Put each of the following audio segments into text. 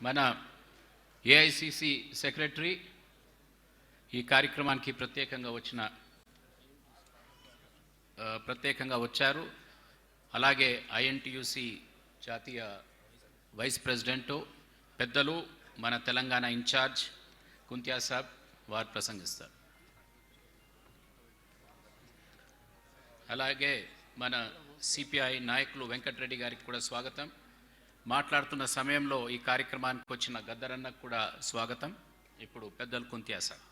మన AICC secretary ఈ కార్యక్రమానికి ప్రత్యేకంగా వచ్చారు. అలాగే ఐఎన్టీయూసీ జాతీయ వైస్ ప్రెసిడెంట్ పెద్దలు మన తెలంగాణ ఇన్ఛార్జ్ కుంతియా సాబ్ వారు ప్రసంగిస్తారు. అలాగే మన సిపిఐ నాయకులు వెంకటరెడ్డి గారికి కూడా స్వాగతం. మాట్లాడుతున్న సమయంలో ఈ కార్యక్రమానికి వచ్చిన గద్దరన్నకు కూడా స్వాగతం. ఇప్పుడు పెద్దలు కుంతియా సాబ్.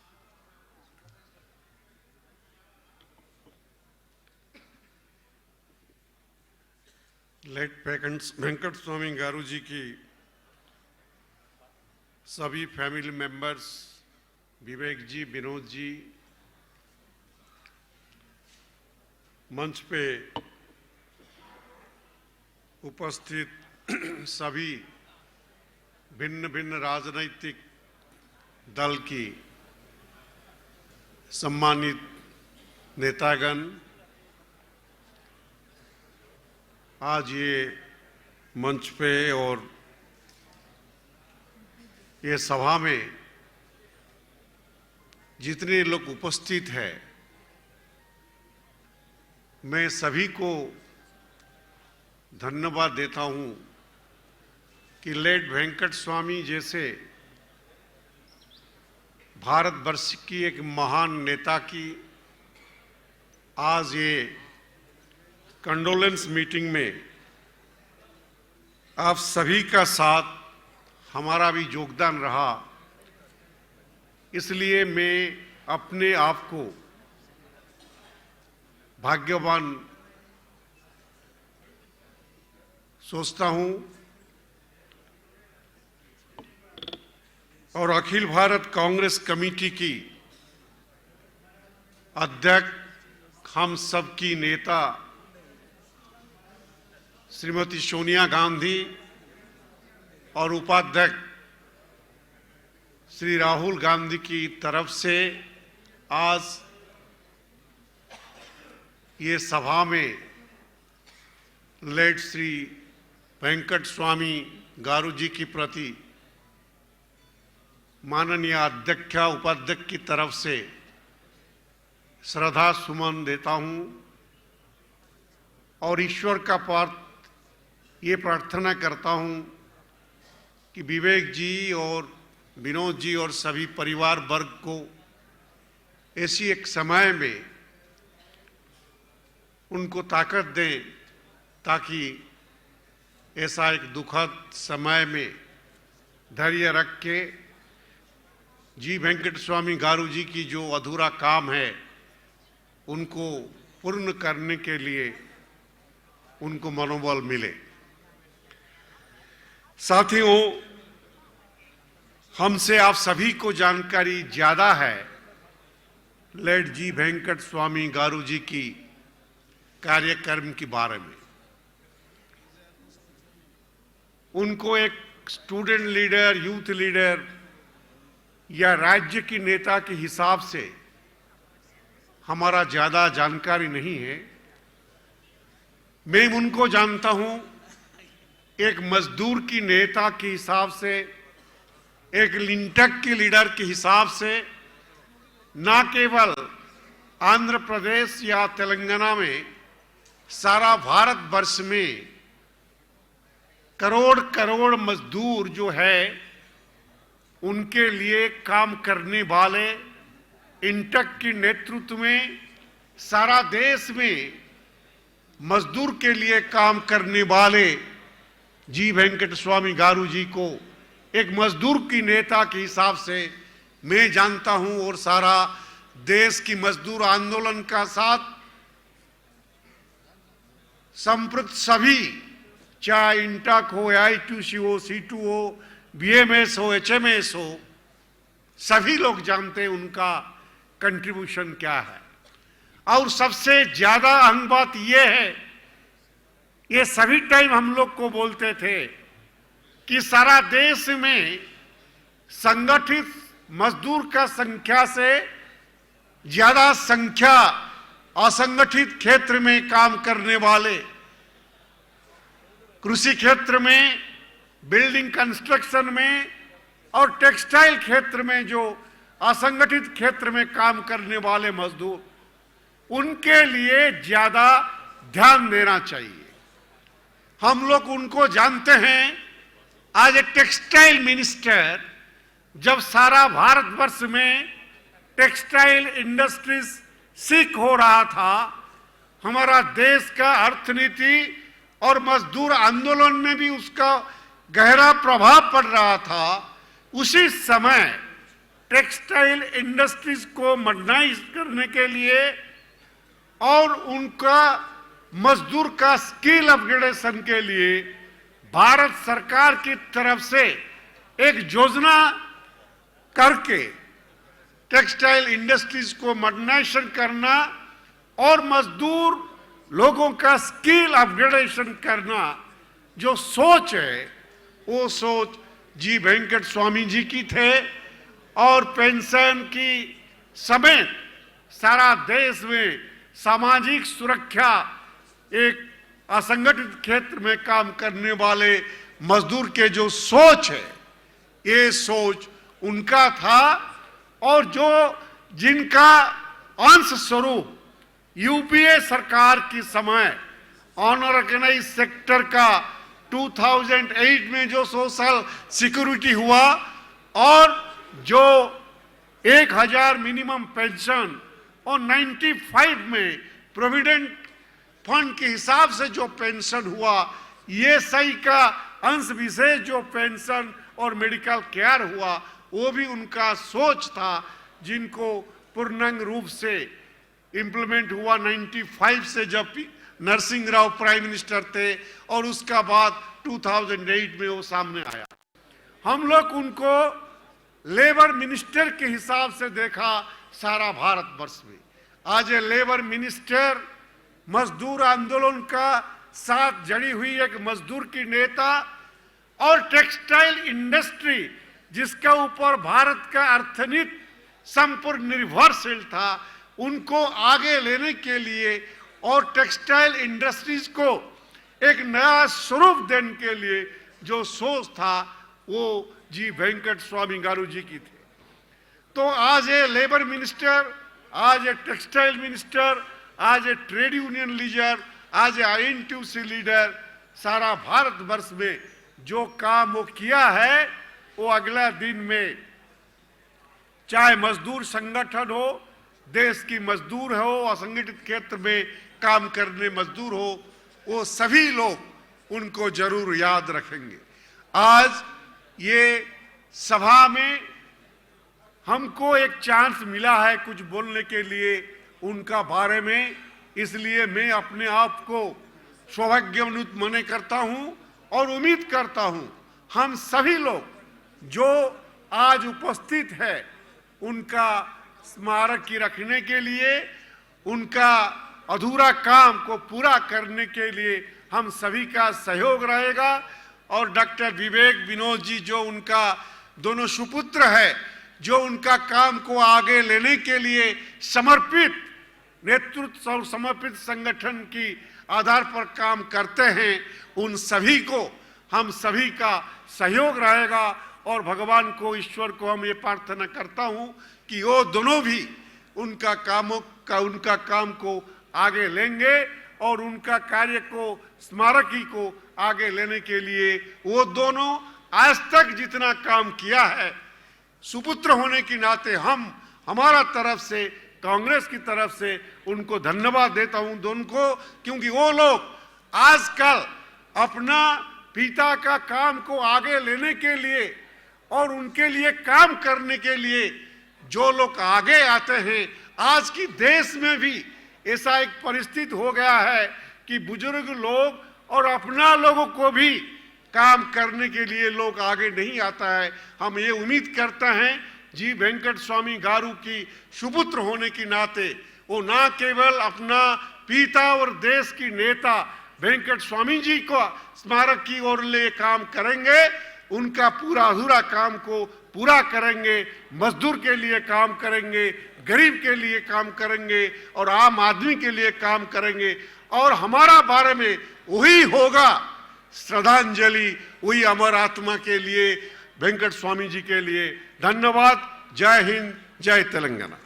लेट वेंकट स्वामी गारू जी की सभी फैमिली मेंबर्स, विवेक जी, विनोद जी, मंच पे उपस्थित सभी भिन्न भिन्न राजनैतिक दल की सम्मानित नेतागण, आज ये मंच पे और ये सभा में जितने लोग उपस्थित हैं, मैं सभी को धन्यवाद देता हूं कि लेट वेंकट स्वामी जैसे भारतवर्ष की एक महान नेता की आज ये कंडोलेंस मीटिंग में आप सभी का साथ, हमारा भी योगदान रहा। इसलिए मैं अपने आप को भाग्यवान सोचता हूं और अखिल भारत कांग्रेस कमेटी की अध्यक्ष, हम सब की नेता श्रीमती सोनिया गांधी और उपाध्यक्ष श्री राहुल गांधी की तरफ से आज ये सभा में लेट श्री वेंकट स्वामी गारू जी की प्रति माननीय अध्यक्ष उपाध्यक्ष की तरफ से श्रद्धा सुमन देता हूं और ईश्वर का ये प्रार्थना करता हूं कि विवेक जी और विनोद जी और सभी परिवार वर्ग को ऐसी एक समय में उनको ताकत दें ताकि ऐसा एक दुखद समय में धैर्य रख के जी वेंकट स्वामी गारू जी की जो अधूरा काम है उनको पूर्ण करने के लिए उनको मनोबल मिले। साथियों, हमसे आप सभी को जानकारी ज्यादा है लेट जी वेंकट स्वामी गारू जी की कार्यक्रम के बारे में। उनको एक स्टूडेंट लीडर, यूथ लीडर या राज्य की नेता के हिसाब से हमारा ज्यादा जानकारी नहीं है। मैं उनको जानता हूं एक मजदूर की नेता के हिसाब से, एक लिंटक की लीडर के हिसाब से, ना केवल आंध्र प्रदेश या तेलंगाना में, सारा भारतवर्ष में करोड़ करोड़ मजदूर जो है उनके लिए काम करने वाले, इंटक के नेतृत्व में सारा देश में मजदूर के लिए काम करने वाले जी वेंकट स्वामी गारू जी को एक मजदूर की नेता के हिसाब से मैं जानता हूं और सारा देश की मजदूर आंदोलन का साथ संप्रत सभी, चाहे इंटक हो, आई2सी हो, C2 हो, BMS हो, HMS हो, सभी लोग जानते हैं उनका कंट्रीब्यूशन क्या है। और सबसे ज्यादा अहम बात यह है, ये सभी टाइम हम लोग को बोलते थे कि सारा देश में संगठित मजदूर का संख्या से ज्यादा संख्या असंगठित क्षेत्र में काम करने वाले, कृषि क्षेत्र में बिल्डिंग कंस्ट्रक्शन में और टेक्सटाइल क्षेत्र में जो असंगठित क्षेत्र में काम करने वाले मजदूर, उनके लिए ज्यादा ध्यान देना चाहिए। हम लोग उनको जानते हैं। आज ए टेक्सटाइल मिनिस्टर, जब सारा भारतवर्ष में टेक्सटाइल इंडस्ट्रीज सीख हो रहा था, हमारा देश का अर्थनीति और मजदूर आंदोलन में भी उसका गहरा प्रभाव पड़ रहा था, उसी समय टेक्सटाइल इंडस्ट्रीज को मॉडर्नाइज करने के लिए और उनका मजदूर का स्किल अपग्रेडेशन के लिए भारत सरकार की तरफ से एक योजना करके टेक्सटाइल इंडस्ट्रीज को मॉडर्नाइजेशन करना और मजदूर लोगों का स्किल अपग्रेडेशन करना जो सोच है, वो सोच जी वेंकट स्वामी जी की थे। और पेंशन की समेत सारा देश में सामाजिक सुरक्षा, एक असंगठित क्षेत्र में काम करने वाले मजदूर के जो सोच है, ये सोच उनका था। और जो जिनका अंश स्वरूप यूपीए सरकार की समय अनऑर्गेनाइज सेक्टर का 2008 में जो सोशल सिक्योरिटी हुआ और जो 1000 मिनिमम पेंशन और 95 में प्रोविडेंट फंड के हिसाब से जो पेंशन हुआ, ये सही का अंश विशेष जो पेंशन और मेडिकल केयर हुआ, वो भी उनका सोच था, जिनको पूर्णांग रूप से इंप्लीमेंट हुआ 95 से, जब नरसिंह राव प्राइम मिनिस्टर थे और उसका बाद 2008 में वो सामने आया। हम लोग उनको लेबर मिनिस्टर के हिसाब से देखा सारा भारतवर्ष में। आज ये लेबर मिनिस्टर मजदूर आंदोलन का साथ जड़ी हुई एक मजदूर की नेता और टेक्सटाइल इंडस्ट्री जिसके ऊपर भारत का अर्थनीति संपूर्ण निर्भरशील था, उनको आगे लेने के लिए और टेक्सटाइल इंडस्ट्रीज को एक नया स्वरूप देने के लिए जो सोच था, वो जी वेंकट स्वामी गारू जी की थी। तो आज ये लेबर मिनिस्टर, आज ये टेक्सटाइल मिनिस्टर, आज ये ट्रेड यूनियन लीडर, आज ये आईएनटीयूसी लीडर, सारा भारतवर्ष में जो काम वो किया है, वो अगला दिन में चाहे मजदूर संगठन हो, देश की मजदूर हो, असंगठित क्षेत्र में काम करने मजदूर हो, वो सभी लोग उनको जरूर याद रखेंगे। आज ये सभा में हमको एक चांस मिला है कुछ बोलने के लिए उनका बारे में, इसलिए मैं अपने आप को सौभाग्यवंत माने करता हूं और उम्मीद करता हूं हम सभी लोग जो आज उपस्थित है उनका स्मारक की रखने के लिए, उनका अधूरा काम को पूरा करने के लिए हम सभी का सहयोग रहेगा। और डॉक्टर विवेक विनोद जी जो उनका दोनों सुपुत्र है, जो उनका काम को आगे लेने के लिए समर्पित नेतृत्व और समर्पित संगठन की आधार पर काम करते हैं, उन सभी को हम सभी का सहयोग रहेगा। और भगवान को, ईश्वर को हम ये प्रार्थना करता हूं कि वो दोनों भी उनका काम को आगे लेंगे और उनका कार्य को, स्मारकी को आगे लेने के लिए वो दोनों आज तक जितना काम किया है, सुपुत्र होने के नाते हमारा तरफ से, कांग्रेस की तरफ से उनको धन्यवाद देता हूं दोनों को, क्योंकि वो लोग आजकल अपना पिता का काम को आगे लेने के लिए और उनके लिए काम करने के लिए जो लोग आगे आते हैं, आज की देश में भी ऐसा एक परिस्थिति हो गया है कि बुजुर्ग लोग और अपना लोगों को भी काम करने के लिए लोग आगे नहीं आता है। हम ये उम्मीद करते हैं जी वेंकट स्वामी गारू की सुपुत्र होने के नाते वो ना केवल अपना पिता और देश की नेता वेंकट स्वामी जी को स्मारक की ओर ले काम करेंगे, उनका पूरा अधूरा काम को पूरा करेंगे, मजदूर के लिए काम करेंगे, गरीब के लिए काम करेंगे और आम आदमी के लिए काम करेंगे। और हमारा बारे में वही होगा श्रद्धांजलि वही अमर आत्मा के लिए, वेंकट स्वामी जी के लिए। धन्यवाद। जय हिंद, जय तेलंगाना।